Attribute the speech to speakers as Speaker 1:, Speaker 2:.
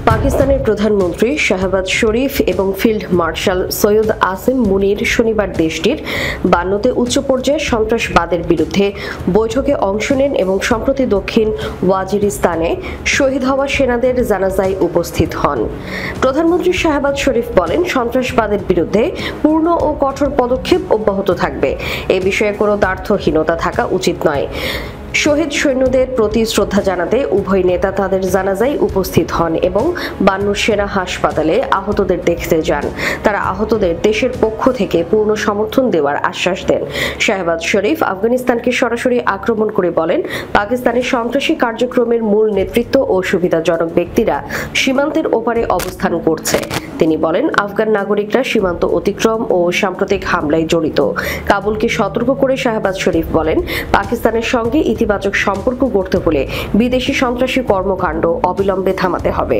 Speaker 1: পাকিস্তানের প্রধানমন্ত্রী শাহবাজ শরীফ এবং ফিল্ড মার্শাল সৈয়দ আসিম মুনির শনিবার দেশটির 52তে উচ্চ পর্যায়ের সন্ত্রাসবাদের বিরুদ্ধে বৈঠকে অংশ নেন এবং সম্প্রতি দক্ষিণ ওয়াজিরিস্তানে শহীদ হওয়া সেনাদের জানাজায় উপস্থিত হন। প্রধানমন্ত্রী শাহবাজ শরীফ বলেন, সন্ত্রাসবাদের বিরুদ্ধে পূর্ণ ও কঠোর পদক্ষেপ অব্যাহত থাকবে। এ বিষয়ে কোনো দ্ব্যর্থহীনতা থাকা উচিত নয়। শহীদ সৈন্যদের প্রতি শ্রদ্ধা জানাতে উভয় নেতা তাদের জানাজায় উপস্থিত হন এবং বান্নুর সেনা হাসপাতালে আহতদের দেখতে যান। তারা আহতদের দেশের পক্ষ থেকে পূর্ণ সমর্থন দেওয়ার আশ্বাস দেন। শাহবাজ শরীফ আফগানিস্তানকে সরাসরি আক্রমণ করে বলেন, পাকিস্তানের সন্ত্রাসী কার্যক্রমের মূল নেতৃত্ব ও সুবিধাজনক ব্যক্তিরা সীমান্তের ওপারে অবস্থান করছে। তিনি বলেন, আফগান নাগরিকরা সীমান্ত অতিক্রম ও সাম্প্রতিক হামলায় জড়িত। কাবুলকে সতর্ক করে শাহবাজ শরীফ বলেন, পাকিস্তানের সঙ্গে ইতিবাচক সম্পর্ক গড়তে হলে বিদেশি সন্ত্রাসী কর্মকাণ্ড অবিলম্বে থামাতে হবে।